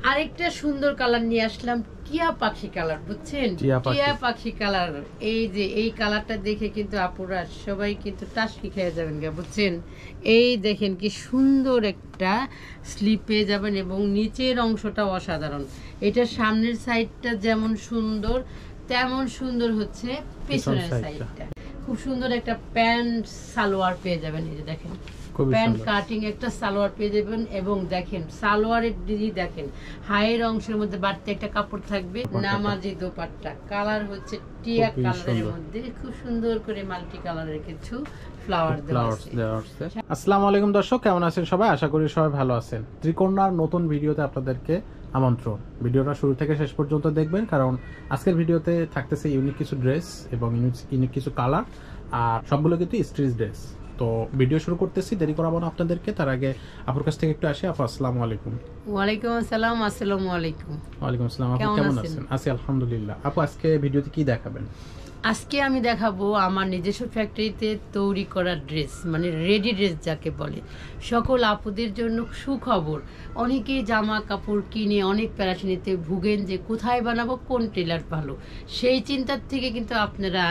আরেকটা সুন্দর কালার নিয়ে আসলাম, টিয়া পাখি কালার, বুঝছেন? টিয়া পাখি কালার। এই যে এই কালারটা দেখে কিন্তু আপুরা সবাই কিন্তু টাসকি খেয়ে যাবেন, বুঝছেন? এই দেখেন কি সুন্দর একটা স্লিপ পেয়ে যাবেন এবং নিচের অংশটা অসাধারণ। এটা সামনের সাইডটা যেমন সুন্দর তেমন সুন্দর হচ্ছে পেছনের সাইডটা। খুব সুন্দর একটা প্যান্ট সালোয়ার পেয়ে যাবেন। এই যে দেখেন প্যান্ট কাটিং একটা সালোয়ার পেয়ে যাবেন এবং দেখেন সালোয়ারের দিদি দেখেন হাইয়ের অংশের মধ্যে বাড়তি একটা কাপড় থাকবে। নামাজি দোপাট্টা কালার হচ্ছে টিয়া কালারের মধ্যে খুব সুন্দর করে মাল্টি কালারের কিছু ফ্লাওয়ার দেওয়া আছে। আসসালামু আলাইকুম দর্শক, কেমন আছেন সবাই? আশা করি সবাই ভালো আছেন। ত্রিকোণার নতুন ভিডিওতে আপনাদেরকে আমন্ত্রণ। ভিডিওটা শুরু থেকে শেষ পর্যন্ত দেখবেন, কারণ আজকের ভিডিওতে থাকতেছে ইউনিক কিছু ড্রেস এবং ইউনিক কিছু কালার, আর সবগুলো কিন্তু স্ট্রিচ ড্রেস। তো ভিডিও শুরু করতেছি, দেরি করাবো না আপনাদেরকে। তার আগে আপুর কাছ থেকে একটু আসি। আপু আসসালামু আলাইকুম। ওয়ালাইকুম আসসালাম। আসসালামু আলাইকুম। ওয়ালাইকুম আসসালাম। আপু কেমন আছেন? আছি আলহামদুলিল্লাহ। আপু আজকে ভিডিওতে কি দেখাবেন? আজকে আমি দেখাবো আমার নিজস্ব ফ্যাক্টরিতে তৈরি করা ড্রেস, মানে রেডি ড্রেস যাকে বলে। সকল আপুদের জন্য সুখবর। অনেকেই জামা কাপড় কিনে অনেক প্যারাশানিতে ভুগেন যে কোথায় বানাবো, কোন টেলার ভালো। সেই চিন্তার থেকে কিন্তু আপনারা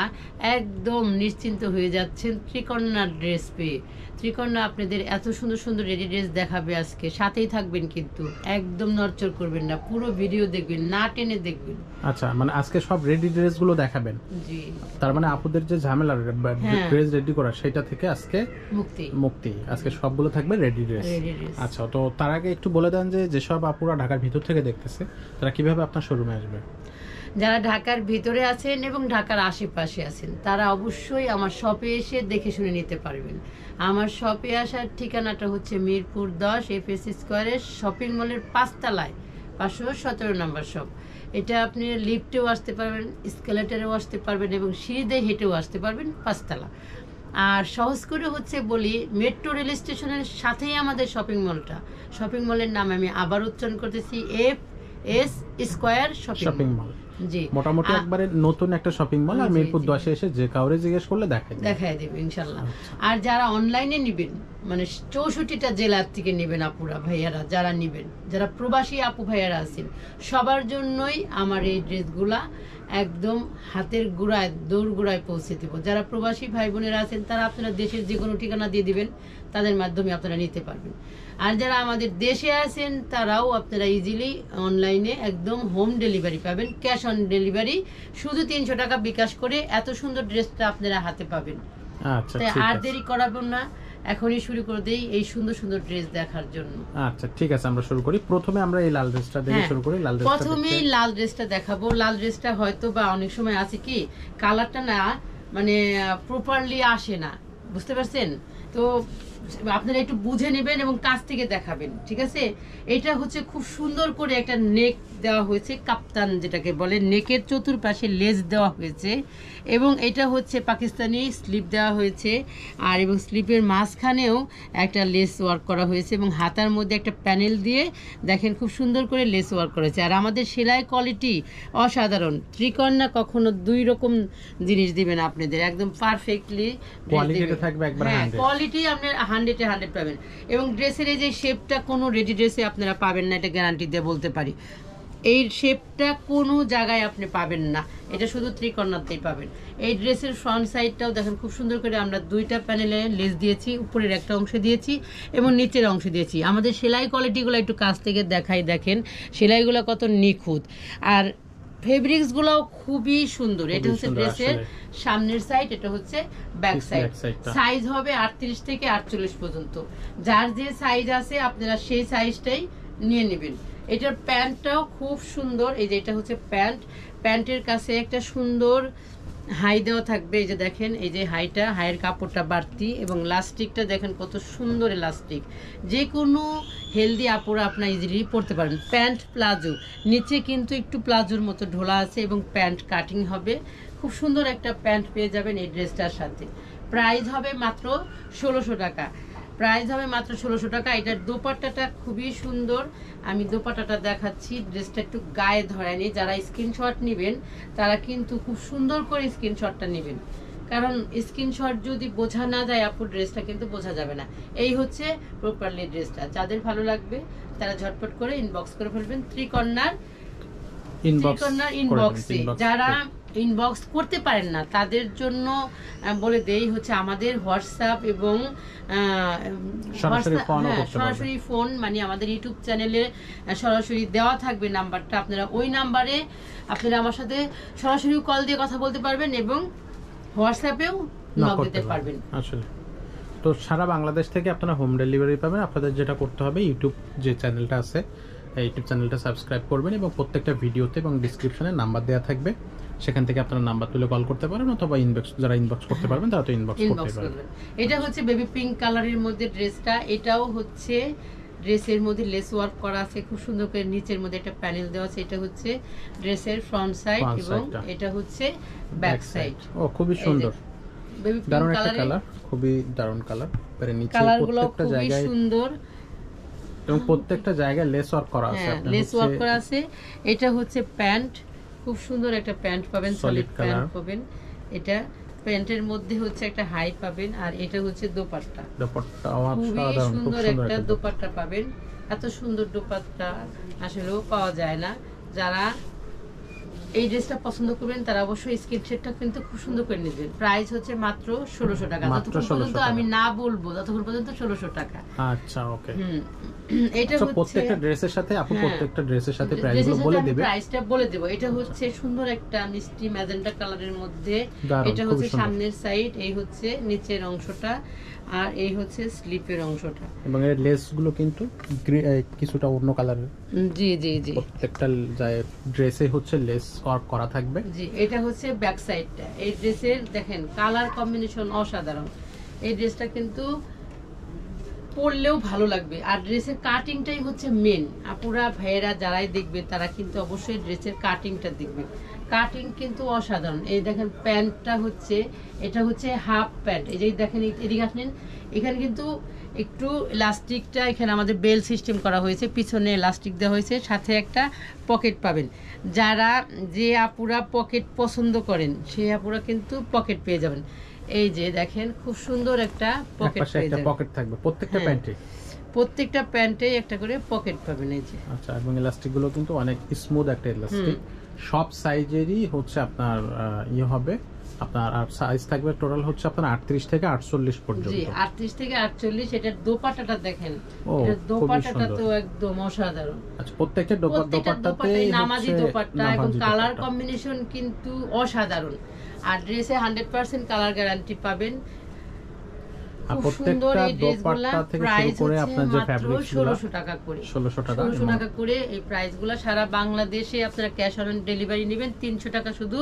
একদম নিশ্চিন্ত হয়ে যাচ্ছেন ত্রিকন্যার ড্রেস পেয়ে। ত্রিকন্যা আপনাদের এত সুন্দর সুন্দর রেডি ড্রেস দেখাবে আজকে। সাথেই থাকবেন, কিন্তু একদম নড়চড় করবেন না, পুরো ভিডিও দেখবেন, না টেনে দেখবেন। আচ্ছা, মানে আজকে সব রেডি ড্রেস গুলো দেখাবেন? জি। তার মানে আপুদের যে ঝামেলা ড্রেস রেডি করা, সেটা থেকে আজকে মুক্তি। আজকে সবগুলো থাকবে রেডি ড্রেস। আচ্ছা, তো তার আগে একটু বলে দেন যে যেসব আপুরা ঢাকার ভিতর থেকে দেখতেছে তারা কিভাবে আপনার শোরুমে আসবে? যারা ঢাকার ভিতরে আছেন এবং ঢাকার আশেপাশে আছেন তারা অবশ্যই আমার শপে এসে দেখে শুনে নিতে পারবেন। আমার শপে আসার ঠিকানাটা হচ্ছে মিরপুর 10 FS স্কোয়ারের শপিং মলের 5 তলায় 517 নম্বর শপ। এটা আপনি লিফটেও আসতে পারবেন, স্কেলেটারেও আসতে পারবেন এবং সিঁড়িতে হেঁটেও আসতে পারবেন 5 তলা। আর সহজ করে হচ্ছে বলি, মেট্রো রেল স্টেশনের সাথেই আমাদের শপিং মলটা। শপিং মলের নাম আমি আবার উচ্চারণ করতেছি, FS স্কোয়ার শপিং মল। জি, মোটামুটি একবারে নতুন একটা শপিং মল। আর মিরপুর 10 এসে যে কাউরে জিজ্ঞেস করলে দেখাই দেবে ইনশাআল্লাহ। আর যারা অনলাইনে নেবেন, মানে 64টা জেলার থেকে নেবেন আপুরা ভাইয়ারা, যারা নেবেন, যারা প্রবাসী আপু ভাইয়ারা আছেন, সবার জন্যই আমার এই ড্রেসগুলা একদম হাতের গুড়ায় দৌড় গুড়ায় পৌঁছে দেবো। যারা প্রবাসী ভাই বোনেরা আছেন তারা আপনারা দেশের যে কোনো ঠিকানা দিয়ে দিবেন, তাদের মাধ্যমে আপনারা নিতে পারবেন। আর যারা আমাদের দেশে আছেন তারাও আপনারা ইজিলি অনলাইনে একদম হোম ডেলিভারি পাবেন, ক্যাশ অন ডেলিভারি। শুধু 300 টাকা বিকাশ করে এত সুন্দর ড্রেসটা আপনারা হাতে পাবেন। আচ্ছা, তাই আর দেরি করাবেন না, এখনই শুরু করে দেই এই সুন্দর সুন্দর ড্রেস দেখার জন্য। আচ্ছা ঠিক আছে, আমরা শুরু করি। প্রথমে আমরা এই লাল ড্রেসটা দিয়ে শুরু করি। প্রথমেই লাল ড্রেসটা দেখাবো। লাল ড্রেসটা হয়তো বা অনেক সময় আছে কি কালারটা না মানে প্রপারলি আসে না, বুঝতে পারছেন? তো আপনারা একটু বুঝে নেবেন এবং কাছ থেকে দেখাবেন, ঠিক আছে? এটা হচ্ছে খুব সুন্দর করে একটা নেক দেওয়া হয়েছে, কাপ্তান যেটাকে বলে, নেকের চতুর্পাশে লেস দেওয়া হয়েছে এবং এটা হচ্ছে পাকিস্তানি স্লিপ দেওয়া হয়েছে। আর এবং স্লিপের মাঝখানেও একটা লেস ওয়ার্ক করা হয়েছে এবং হাতার মধ্যে একটা প্যানেল দিয়ে দেখেন খুব সুন্দর করে লেস ওয়ার্ক করেছে। আর আমাদের সেলাই কোয়ালিটি অসাধারণ। ত্রিকন্যা কখনো দুই রকম জিনিস দিবেন আপনাদের, একদম পারফেক্টলি কোয়ালিটি আপনার 100-এ 100 পাবেন। এবং ড্রেসের এই যে শেপটা কোনো রেডি ড্রেসে আপনারা পাবেন না, এটা গ্যারান্টি দিয়ে বলতে পারি। এই শেপটা কোনো জায়গায় আপনি পাবেন না, এটা শুধু ত্রিকন্যাতেই পাবেন। এই ড্রেসের ফ্রন্ট সাইডটাও দেখেন খুব সুন্দর করে আমরা 2টা প্যানেলে লেস দিয়েছি, উপরের একটা অংশ দিয়েছি এবং নিচের অংশ দিয়েছি। আমাদের সেলাই কোয়ালিটিগুলো একটু কাছ থেকে দেখাই, দেখেন সেলাইগুলো কত নিখুঁত। আর ফেব্রিক্সগুলোও খুবই সুন্দর। এটা হচ্ছে ড্রেসের সামনের সাইড, এটা হচ্ছে ব্যাক সাইড। সাইজ হবে 38 থেকে 48 পর্যন্ত। যার যে সাইজ আছে আপনারা সেই সাইজটাই নিয়ে নেবেন। এটার প্যান্টটাও খুব সুন্দর। এই যে এটা হচ্ছে প্যান্ট, প্যান্টের কাছে একটা সুন্দর হাই দেওয়া থাকবে। এই যে দেখেন, এই যে হাইয়ের কাপড়টা বাড়তি এবং লাস্টিকটা দেখেন কত সুন্দর এলাস্টিক। যে কোনো হেলদি আপুরা আপনারা ইজিলি পরতে পারেন। প্যান্ট প্লাজো, নিচে কিন্তু একটু প্লাজোর মতো ঢোলা আছে এবং প্যান্ট কাটিং হবে। খুব সুন্দর একটা প্যান্ট পেয়ে যাবেন এই ড্রেসটার সাথে। প্রাইস হবে মাত্র 1600 টাকা। প্রাইস হবে মাত্র 1600 টাকা। এটার দোপাট্টাটা খুবই সুন্দর, আমি দোপাট্টাটা দেখাচ্ছি। ড্রেসটা একটু গায়ে ধরায়নি। যারা স্ক্রিনশট নেবেন তারা কিন্তু খুব সুন্দর করে স্ক্রিনশটটা নেবেন, কারণ স্ক্রিনশট যদি বোঝা না যায় আপু ড্রেসটা কিন্তু বোঝা যাবে না। এই হচ্ছে প্রপারলি ড্রেসটা। যাদের ভালো লাগবে তারা ঝটপট করে ইনবক্স করে ফেলবেন ত্রিকন্যার ইনবক্সে। যারা ইনবক্স করতে পারেন না তাদের জন্য বলে দেই হচ্ছে আমাদের হোয়াটসঅ্যাপ এবং সরাসরি ফোন মানে আমাদের ইউটিউব চ্যানেলে সরাসরি দেওয়া থাকবে নাম্বারটা, আপনারা ওই নাম্বারে আপনারা আমার সাথে সরাসরি কল দিয়ে কথা বলতে পারবেন এবং হোয়াটসঅ্যাপেও নক দিতে পারবেন। আসলে তো সারা বাংলাদেশ থেকে আপনারা হোম ডেলিভারি পাবেন। আপনাদের যেটা করতে হবে ইউটিউব যে চ্যানেলটা আছে ইউটিউব চ্যানেলটা সাবস্ক্রাইব করবেন এবং প্রত্যেকটা ভিডিওতে এবং ডিসক্রিপশনে নাম্বার দেওয়া থাকবে, সেখান থেকে আপনারা নাম্বার তুলে কল করতে পারেন অথবা ইনবক্স, যারা ইনবক্স করতে পারবেন তারা তো ইনবক্স করতে পারবেন। এটা হচ্ছে বেবি পিঙ্ক কালারের মধ্যে ড্রেসটা। এটাও হচ্ছে ড্রেসের মধ্যে লেস ওয়ার্ক করা আছে খুব সুন্দর করে, নিচের মধ্যে একটা প্যানেল দেওয়া আছে। এটা হচ্ছে ড্রেসের ফ্রন্ট সাইড এবং এটা হচ্ছে ব্যাক সাইড। ও খুবই সুন্দর, বেবি দারুণ পিঙ্ক একটা কালার, খুবই দারুণ কালার। এর নিচে কালারগুলো প্রত্যেকটা খুবই জায়গায় সুন্দর এবং প্রত্যেকটা জায়গায় লেস ওয়ার্ক করা আছে। আপনার লেস ওয়ার্ক করা আছে। এটা হচ্ছে প্যান্ট, খুব সুন্দর একটা প্যান্ট পাবেন, সলিড প্যান্ট পাবেন। এটা প্যান্টের মধ্যে হচ্ছে একটা হাই পাবেন আর এটা হচ্ছে দোপাট্টা। খুবই সুন্দর একটা দোপাট্টা পাবেন। এত সুন্দর দোপাট্টা আসলেও পাওয়া যায় না। যারা এই ড্রেসটা পছন্দ করবেন তারা অবশ্যই স্ক্রিনশটটা কিন্তু খুব সুন্দর করে নেবেন। প্রাইস হচ্ছে মাত্র 1600 টাকা। যতক্ষণ পর্যন্ত আমি না বলবো ততক্ষণ পর্যন্ত 1600 টাকা। আচ্ছা ওকে। এটা হচ্ছে প্রত্যেকটা ড্রেসের সাথে আপু প্রত্যেকটা ড্রেসের সাথে প্রাইসগুলো বলে দিবেন। প্রাইসটা বলে দেব। এটা হচ্ছে সুন্দর একটা মিষ্টি ম্যাজেন্টা কালারের মধ্যে। এটা হচ্ছে সামনের সাইড, এই হচ্ছে নিচের অংশটা আর এই হচ্ছে স্লিপের অংশটা এবং এর লেসগুলো কিন্তু কিছুটা অন্য কালারের। জি জি জি, প্রত্যেকটা ড্রেসে হচ্ছে লেস ওয়ার্ক করা থাকবে। জি, এটা হচ্ছে ব্যাক সাইডটা। এই ড্রেসের দেখেন কালার কম্বিনেশন অসাধারণ। এই ড্রেসটা কিন্তু পরলেও ভালো লাগবে আর ড্রেসের কাটিংটাই হচ্ছে মেন। আপুরা ভাইয়েরা যারাই দেখবে তারা কিন্তু অবশ্যই ড্রেসের কাটিংটা দেখবে। কাটিং কিন্তু অসাধারণ। এই দেখেন প্যান্টটা হচ্ছে, এটা হচ্ছে হাফ প্যান্ট। এই যে দেখেন এদিকে আসেন, এখানে কিন্তু একটু ইলাস্টিকটা এখানে আমাদের বেল সিস্টেম করা হয়েছে, পিছনে ইলাস্টিক দেওয়া হয়েছে, সাথে একটা পকেট পাবেন। যারা যে আপুরা পকেট পছন্দ করেন সেই আপুরা কিন্তু পকেট পেয়ে যাবেন। এই যে দেখেন খুব সুন্দর একটা পকেট পেয়ে যাবেন। পকেট থাকবে প্রত্যেকটা প্যান্টে, প্রত্যেকটা প্যান্টেই একটা করে পকেট পাবেন। এই যে আচ্ছা, এবং ইলাস্টিক গুলো কিন্তু অনেক স্মুথ একটা ইলাস্টিক। সব সাইজেরই হচ্ছে আপনার ইয়ে হবে। আপনার সাইজ থাকবে টোটাল হচ্ছে আপনার 38 থেকে 48 পর্যন্ত। জি, 38 থেকে 48। এটার দোপাট্টাটা দেখেন, এটার দোপাট্টাটা তো একদম অসাধারণ। আচ্ছা, প্রত্যেকটা দোপাট্টাতে নামাজি দোপাট্টা এবং কালার কম্বিনেশন কিন্তু অসাধারণ। আর ড্রেসে 100% কালার গ্যারান্টি পাবেন। খুব সুন্দর এই ড্রেসগুলা। প্রাইস হচ্ছে মাত্র 1600 টাকা করে। 1600 টাকা করে এই প্রাইসগুলা। সারা বাংলাদেশে আপনারা ক্যাশ অন ডেলিভারি নেবেন 300 টাকা শুধু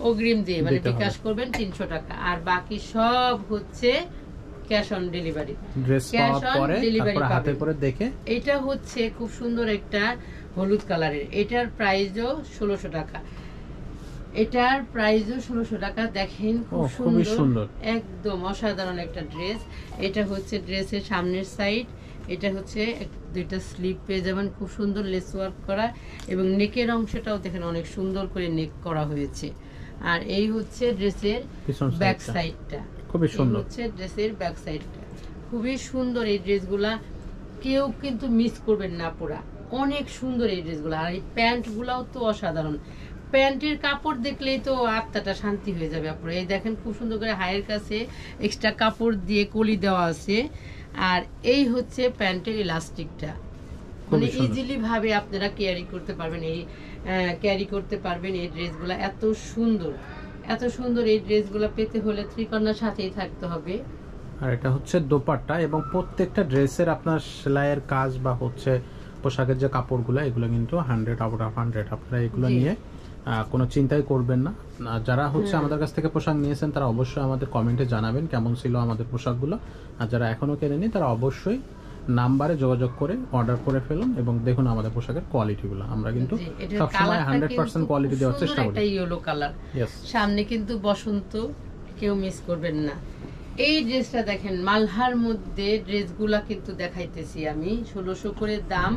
অগ্রিম দিয়ে, মানে বিকাশ করবেন 300 টাকা, আর বাকি সব হচ্ছে cash on delivery. Cash on delivery হাতে করে দেখে। এটা হচ্ছে খুব সুন্দর একটা হলুদ কালারের। এটার প্রাইসও 1600 টাকা। এটার প্রাইসও 1600 টাকা। দেখেন খুব সুন্দর, একদম অসাধারণ একটা ড্রেস। এটা হচ্ছে ড্রেসের সামনের সাইড, এটা হচ্ছে দুইটা স্লিপ পেয়ে যাবেন, খুব সুন্দর লেস ওয়ার্ক করা এবং নেকের অংশটাও দেখেন অনেক সুন্দর করে নেক করা হয়েছে। আর এই হচ্ছে ড্রেসের ব্যাক সাইডটা, খুবই সুন্দর হচ্ছে ড্রেসের ব্যাক সাইডটা। খুবই সুন্দর এই ড্রেসগুলা, কেউ কিন্তু মিস করবেন না পুরা। অনেক সুন্দর এই ড্রেসগুলো। আর এই প্যান্টগুলাও তো অসাধারণ। প্যান্টের কাপড় দেখলেই তো আত্মাটা শান্তি হয়ে যাবে আপনারা। এই দেখেন খুব সুন্দর করে হায়ের কাছে এক্সট্রা কাপড় দিয়ে কলি দেওয়া আছে। আর এই হচ্ছে প্যান্টের ইলাস্টিকটা, মানে ইজিলি ভাবে আপনারা ক্যারি করতে পারবেন। এই ক্যারি করতে পারবেন এই ড্রেসগুলো। এত সুন্দর, এত সুন্দর এই ড্রেসগুলো পেতে হলে ত্রিকন্যার সাথেই থাকতে হবে। আর এটা হচ্ছে দোপাট্টা এবং প্রত্যেকটা ড্রেসের আপনার সেলাইয়ের কাজ বা হচ্ছে পোশাকের যে কাপড়গুলো, এগুলো কিন্তু 100 আউট অফ 100। আপনারা এগুলো নিয়ে কোনো চিন্তাই করবেন না। যারা হচ্ছে আমাদের কাছ থেকে পোশাক নিয়েছেন তারা অবশ্যই আমাদের কমেন্টে জানাবেন কেমন ছিল আমাদের পোশাকগুলো। আর যারা এখনো কেনেনি তারা অবশ্যই নাম্বারে যোগাযোগ করে অর্ডার করে ফেলুন এবং দেখুন আমাদের পোশাকের কোয়ালিটিগুলো। আমরা কিন্তু সবসময় 100% কোয়ালিটি দেওয়ার চেষ্টা করি। এটা ইয়েলো কালার, সামনে কিন্তু বসন্ত, কেউ মিস করবেন না। এই ড্রেসটা দেখেন মালহার মধ্যে, ড্রেসগুলা কিন্তু দেখাইতেছি আমি 1600 করে দাম।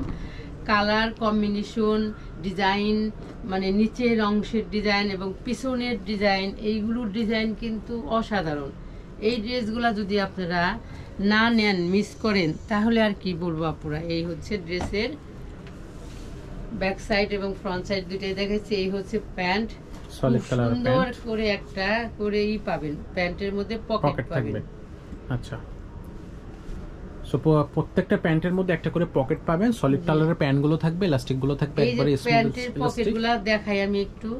কালার কম্বিনেশন, ডিজাইন, মানে নিচের অংশের ডিজাইন এবং পিছনের ডিজাইন, এইগুলোর ডিজাইন কিন্তু অসাধারণ। এই ড্রেসগুলো যদি আপনারা না নেন, মিস করেন, তাহলে আর কি বলবো আপুরা। এই হচ্ছে ড্রেসের ব্যাক সাইড এবং ফ্রন্ট সাইড দুইটাই দেখাচ্ছি। এই হচ্ছে প্যান্ট, সলিড কালার সুন্দর করে একটা করেই পাবেন, প্যান্টের মধ্যে পকেট পাবেন। আচ্ছা, সো প্রত্যেকটা প্যান্টের মধ্যে একটা করে পকেট পাবেন। সলিড কালারের প্যান্ট গুলো থাকবে, ইলাস্টিক গুলো থাকবে একবারে স্মুথ। প্যান্টের পকেটগুলো দেখাই আমি একটু।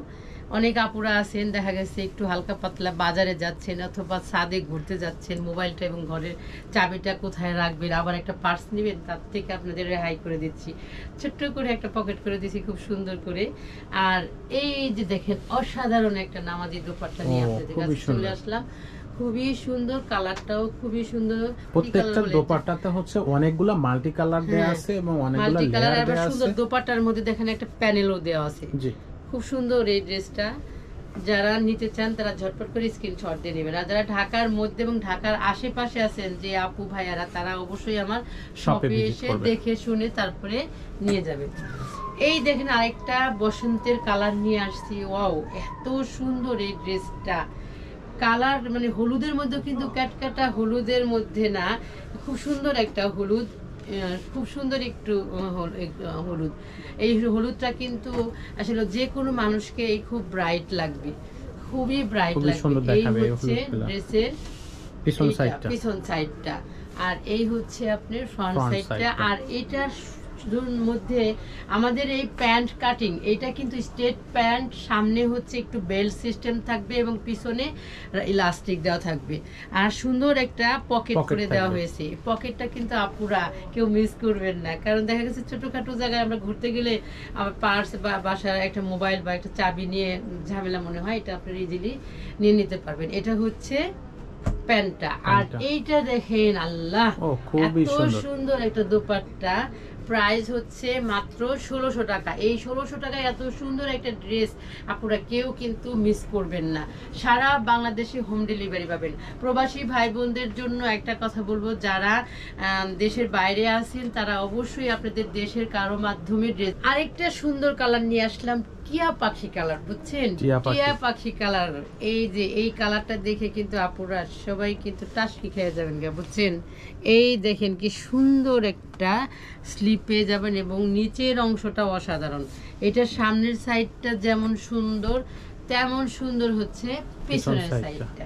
অনেক আপুরা আছেন, দেখা গেছে একটু হালকা পাতলা বাজারে যাচ্ছেন অথবা ছাদে ঘুরতে যাচ্ছেন, মোবাইলটা এবং ঘরের চাবিটা কোথায় রাখবেন, আবার একটা পার্স নেবেন, তার থেকে আপনাদের রেহাই করে দিচ্ছি, ছোট্ট করে একটা পকেট করে দিচ্ছি খুব সুন্দর করে। আর এই যে দেখেন অসাধারণ একটা নামাজি দোপাট্টা নিয়ে আপনাদের কাছে চলে আসলাম। খুবই সুন্দর, কালারটাও খুবই সুন্দর। প্রত্যেকটা দোপাট্টাতে হচ্ছে অনেকগুলো মাল্টি কালার দেয়া আছে এবং অনেকগুলো লেয়ার দেয়া আছে। সুন্দর দোপাট্টার মধ্যে দেখেন একটা প্যানেলও দেওয়া আছে। জি, খুব সুন্দর এই ড্রেসটা। যারা নিতে চান তারা ঝটপট করে স্ক্রিনশট দিয়ে নেবেন। আর যারা ঢাকার মধ্যে এবং ঢাকার আশেপাশে আছেন যে আপু ভাইয়ারা, তারা অবশ্যই আমার শপে এসে দেখে শুনে তারপরে নিয়ে যাবেন। এই দেখেন আরেকটা বসন্তের কালার নিয়ে আসছি। ওয়াও, এত সুন্দর এই ড্রেসটা। কালার মানে হলুদের মধ্যে কিন্তু ক্যাটকাটা হলুদের মধ্যে না, খুব সুন্দর একটা হলুদ, খুব সুন্দর একটু হলুদ। এই হলুদটা কিন্তু আসলে যে কোনো মানুষকে এই খুব ব্রাইট লাগবে, খুবই ব্রাইট লাগবে। এই হচ্ছে ড্রেসের পিছন সাইডটা, আর এই হচ্ছে আপনার ফ্রন্ট সাইডটা। আর এটার মধ্যে আমাদের এই প্যান্ট কাটিং, এটা কিন্তু স্ট্রেট প্যান্ট, সামনে হচ্ছে একটু বেল্ট সিস্টেম থাকবে এবং পিছনে ইলাস্টিক দেওয়া থাকবে, আর সুন্দর একটা পকেট করে দেওয়া হয়েছে। পকেটটা কিন্তু আপুরা কেউ মিস করবেন না, কারণ দেখা গেছে ছোটখাটো জায়গায় আমরা ঘুরতে গেলে আমার পার্স বা বাসার একটা মোবাইল বা একটা চাবি নিয়ে ঝামেলা মনে হয়, এটা আপনারা ইজিলি নিয়ে নিতে পারবেন। এটা হচ্ছে প্যান্টটা। আর এইটা দেখেন, আল্লাহ, এত সুন্দর একটা দোপাট্টা। প্রাইস হচ্ছে মাত্র 1600 টাকা। এই 1600 টাকায় এত সুন্দর একটা ড্রেস আপনারা কেউ কিন্তু মিস করবেন না। সারা বাংলাদেশে হোম ডেলিভারি পাবেন। প্রবাসী ভাই বোনদের জন্য একটা কথা বলবো, যারা দেশের বাইরে আছেন তারা অবশ্যই আপনাদের দেশের কারো মাধ্যমে ড্রেস। আরেকটা সুন্দর কালার নিয়ে আসলাম, টিয়া পাখি কালার, বুঝছেন? টিয়া পাখি কালার। এই যে এই কালারটা দেখে কিন্তু আপুরা সবাই কিন্তু টাসকি খেয়ে যাবেন, বুঝছেন? এই দেখেন কি সুন্দর একটা স্লিপ পেয়ে যাবেন এবং নিচের অংশটা অসাধারণ। এটা সামনের সাইডটা যেমন সুন্দর, তেমন সুন্দর হচ্ছে পিছনের সাইডটা।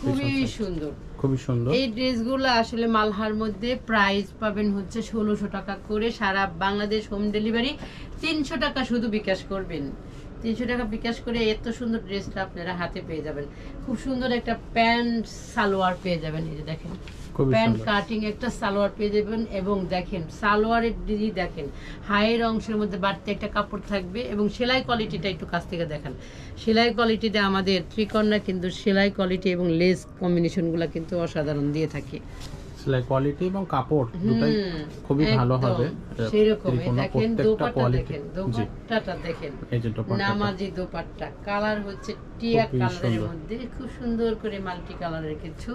খুবই সুন্দর, খুবই সুন্দর। এই ড্রেসগুলো আসলে মালহার মধ্যে প্রাইস পাবেন হচ্ছে 1600 টাকা করে। সারা বাংলাদেশ হোম ডেলিভারি। 300 টাকা শুধু বিকাশ করবেন, 300 টাকা বিকাশ করে এত সুন্দর ড্রেসটা আপনারা হাতে পেয়ে যাবেন। খুব সুন্দর একটা প্যান্ট সালোয়ার পেয়ে যাবেন। এই যে দেখেন, প্যান্ট কাটিং একটা সালোয়ার পেয়ে যাবেন এবং দেখেন সালোয়ারের দিদি দেখেন হাইয়ের অংশের মধ্যে বাড়তি একটা কাপড় থাকবে এবং সেলাই কোয়ালিটিটা একটু কাছ থেকে দেখেন। সেলাই কোয়ালিটিতে আমাদের ত্রিকন্যা কিন্তু সেলাই কোয়ালিটি এবং লেস কম্বিনেশনগুলো কিন্তু অসাধারণ দিয়ে থাকে। সেলাই কোয়ালিটি এবং কাপড় দুটাই খুবই ভালো হবে। সেরকম দেখেন দোপাট্টা, দেখেন দোপাট্টাটা দেখেন, নামাজি দোপাট্টা। কালার হচ্ছে টিয়া কালারের মধ্যে খুব সুন্দর করে মাল্টি কালারের কিছু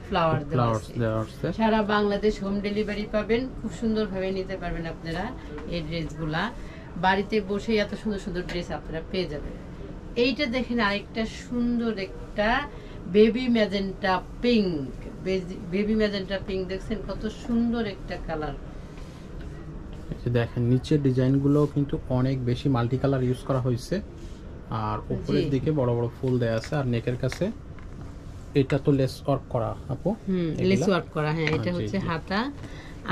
ফ্লাওয়ার দেওয়া আছে। সারা বাংলাদেশ হোম ডেলিভারি পাবেন। খুব সুন্দর ভাবে নিতে পারবেন আপনারা এই ড্রেসগুলা। বাড়িতে বসে এত সুন্দর সুন্দর ড্রেস আপনারা পেয়ে যাবেন। এইটা দেখেন আরেকটা সুন্দর একটা baby magenta pink. Baby magenta pink দেখছেন কত সুন্দর একটা কালার। দেখেন নিচের ডিজাইনগুলো কিন্তু অনেক বেশি মাল্টি কালার ইউজ করা হয়েছে, আর উপরের দিকে বড় বড় ফুল দেয়া আছে, আর নেকের কাছে এটা তো লেস ওয়ার্ক করা আপু। লেস ওয়ার্ক করা, হ্যাঁ। এটা হচ্ছে হাতা,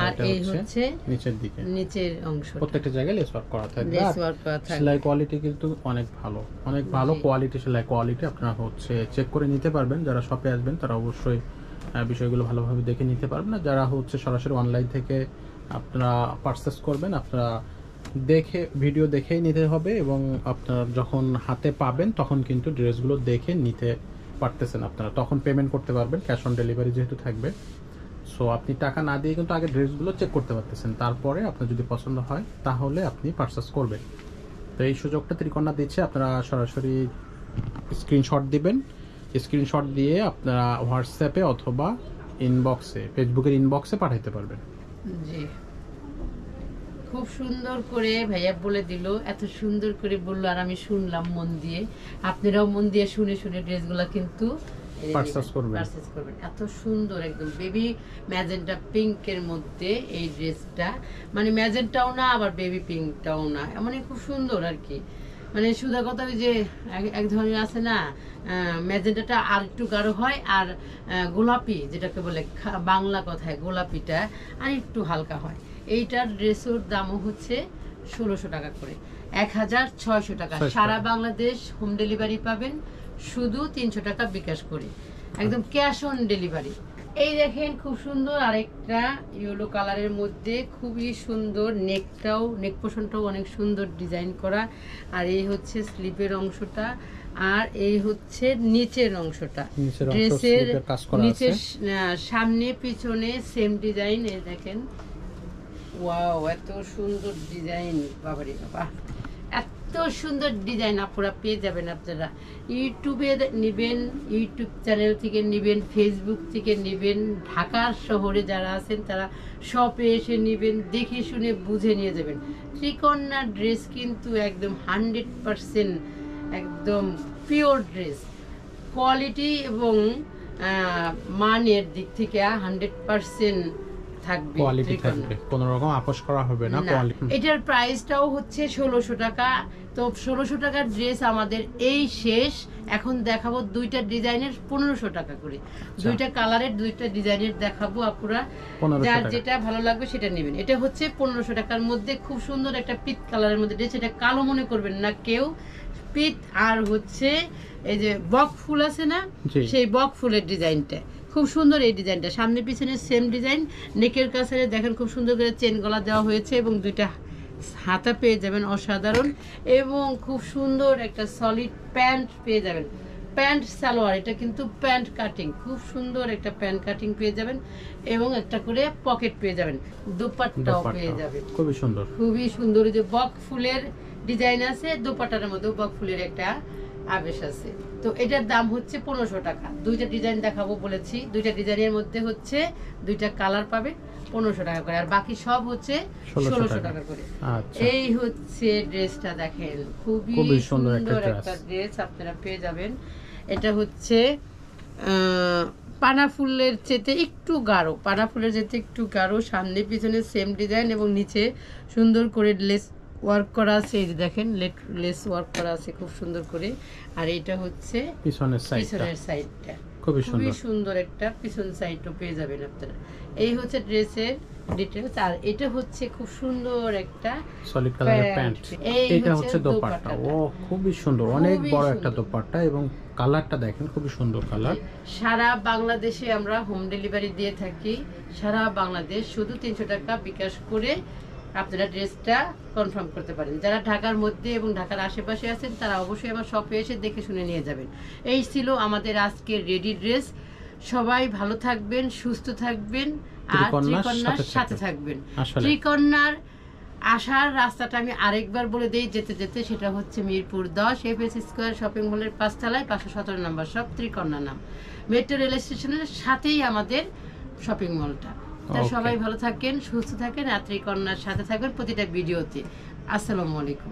আর এই হচ্ছে নিচের দিকে, নিচের অংশ। প্রত্যেকটা জায়গায় লেস ওয়ার্ক করা থাকবে। সেলাই কোয়ালিটি কিন্তু অনেক ভালো, অনেক ভালো কোয়ালিটি সেলাই কোয়ালিটি। আপনারা হচ্ছে চেক করে নিতে পারবেন। যারা শপে আসবেন তারা অবশ্যই বিষয়গুলো ভালোভাবে দেখে নিতে পারবেন। না যারা হচ্ছে সরাসরি অনলাইন থেকে আপনারা পারচেস করবেন, আপনারা দেখে ভিডিও দেখেই নিতে হবে এবং আপনারা যখন হাতে পাবেন তখন কিন্তু ড্রেসগুলো দেখে নিতে পারতেছেন। আপনারা তখন পেমেন্ট করতে পারবেন, ক্যাশ অন ডেলিভারি যেহেতু থাকবে। সো আপনি টাকা না দিয়ে কিন্তু আগে ড্রেসগুলো চেক করতে পারতেছেন, তারপরে আপনার যদি পছন্দ হয় তাহলে আপনি পারচেস করবেন। তো এই সুযোগটা ত্রিকন্যা দিচ্ছে। আপনারা সরাসরি স্ক্রিনশট দিবেন, স্ক্রিনশট দিয়ে আপনারা হোয়াটসঅ্যাপে অথবা ইনবক্সে, ফেসবুকের ইনবক্সে পাঠাইতে পারবেন। জি, খুব সুন্দর করে ভাইয়া বলে দিল, এত সুন্দর করে বললো আর আমি শুনলাম মন দিয়ে। আপনারাও মন দিয়ে শুনে শুনে ড্রেসগুলো কিন্তু পারচেজ করবেন। এত সুন্দর একদম বেবি ম্যাজেন্টা পিঙ্কের মধ্যে এই ড্রেসটা, মানে ম্যাজেন্টাও না আবার বেবি পিঙ্কটাও না, মানে খুব সুন্দর আর কি। মানে সুধা কথা ওই যে এক ধরনের আছে না, ম্যাজেন্টাটা আর একটু গাঢ় হয়, আর গোলাপি যেটাকে বলে বাংলা কথায় গোলাপিটা আর একটু হালকা হয়। এইটার ড্রেসের দামও হচ্ছে 1600 টাকা করে, 1600 টাকা। সারা বাংলাদেশ হোম ডেলিভারি পাবেন, শুধু 300 টাকা বিকাশ করে, একদম ক্যাশ অন ডেলিভারি। এই দেখেন খুব সুন্দর আরেকটা ইয়েলো কালারের মধ্যে, খুবই সুন্দর। নেক পোর্শনটাও অনেক সুন্দর ডিজাইন করা, আর এই হচ্ছে স্লিপের অংশটা, আর এই হচ্ছে নিচের অংশটা। ড্রেসের নিচের সামনে পিছনে সেম ডিজাইন। এই দেখেন, ওয়াও এত সুন্দর ডিজাইন, বাবারে বাবা এত সুন্দর ডিজাইন আপনারা পেয়ে যাবেন। আপনারা ইউটিউবে নেবেন, ইউটিউব চ্যানেল থেকে নেবেন, ফেসবুক থেকে নেবেন, ঢাকার শহরে যারা আছেন তারা শপে এসে নেবেন, দেখে শুনে বুঝে নিয়ে যাবেন। ত্রিকন্যা ড্রেস কিন্তু একদম 100% একদম পিওর ড্রেস, কোয়ালিটি এবং মানের দিক থেকে 100% থাকবে, কোয়ালিটি থাকবে, কোনো রকম আপোস করা হবে না। এটার প্রাইসটাও হচ্ছে 1600 টাকা। তো 1600 টাকার ড্রেস আমাদের এই শেষ। এখন দেখাবো দুইটা ডিজাইনের 1500 টাকা করে, দুইটা কালারের দুইটা ডিজাইনের দেখাবো। আপনারা যার যেটা ভালো লাগবে সেটা নেবেন। এটা হচ্ছে 1500 টাকার মধ্যে খুব সুন্দর একটা পিট কালারের মধ্যে ড্রেস। এটা কালো মনে করবেন না কেউ, পিট আর হচ্ছে এই যে বক ফুল আছে না, সেই বক ফুলের ডিজাইনটা খুব সুন্দর। এই ডিজাইনটা সামনে পিছনে সেম ডিজাইন। নেকের কাছে দেখেন খুব সুন্দর করে চেন গলা দেওয়া হয়েছে এবং দুইটা হাতা পেয়ে যাবেন অসাধারণ, এবং খুব সুন্দর একটা সলিড প্যান্ট পেয়ে যাবেন। প্যান্ট সালোয়ার, এটা কিন্তু প্যান্ট কাটিং, খুব সুন্দর একটা প্যান্ট কাটিং পেয়ে যাবেন, এবং একটা করে পকেট পেয়ে যাবেন। দোপাট্টাও পেয়ে যাবেন খুবই সুন্দর, খুবই সুন্দর। যে বক ফুলের ডিজাইন আছে, দোপাট্টার মধ্যে বক ফুলের একটা আবেশ আছে। তো এটার দাম হচ্ছে 1500 টাকা। দুইটা ডিজাইন দেখাবো বলেছি, দুইটা ডিজাইনের মধ্যে হচ্ছে দুইটা কালার পাবে 1500 টাকা করে, আর বাকি সব হচ্ছে 1600 টাকা করে। এই হচ্ছে ড্রেসটা দেখেন, খুবই সুন্দর একটা ড্রেস আপনারা পেয়ে যাবেন। এটা হচ্ছে পানা ফুলের চেতে একটু গাঢ়, পানা ফুলের চেতে একটু গাঢ়, সামনে পিছনে সেম ডিজাইন এবং নিচে সুন্দর করে লেস ওয়ার্ক করা আছে। এই যে দেখেন লেস ওয়ার্ক করা আছে খুব সুন্দর করে। আর এটা হচ্ছে পিছনের সাইডটা, খুবই সুন্দর একটা পিছন সাইডও পেয়ে যাবেন আপনারা। এই হচ্ছে ড্রেসের ডিটেইলস। আর এটা হচ্ছে খুব সুন্দর একটা সলিড কালারের প্যান্ট। এটা হচ্ছে দোপাট্টা। ও খুবই সুন্দর, অনেক বড় একটা দোপাট্টা, এবং কালারটা দেখেন খুবই সুন্দর কালার। সারা বাংলাদেশে আমরা হোম ডেলিভারি দিয়ে থাকি, সারা বাংলাদেশ। শুধু 300 টাকা বিকাশ করে আপনারা ড্রেসটা কনফার্ম করতে পারেন। যারা ঢাকার মধ্যে এবং ঢাকার আশেপাশে আছেন তারা অবশ্যই আমার শপে এসে দেখে শুনে নিয়ে যাবেন। এই ছিল আমাদের আজকের রেডি ড্রেস। সবাই ভালো থাকবেন, সুস্থ থাকবেন, আর ত্রিকন্যার সাথে থাকবেন। ত্রিকন্যার আসার রাস্তাটা আমি আরেকবার বলে দেই যেতে যেতে, সেটা হচ্ছে মিরপুর 10 এফএস স্কয়ার শপিং মলের 5 তলায় 517 নম্বর শপ, ত্রিকন্যা নাম। মেট্রো রেল স্টেশনের সাথেই আমাদের শপিং মলটা। সবাই ভালো থাকেন, সুস্থ থাকেন, আর ত্রিকন্যার সাথে থাকবেন প্রতিটা ভিডিওতে। আসসালামু আলাইকুম।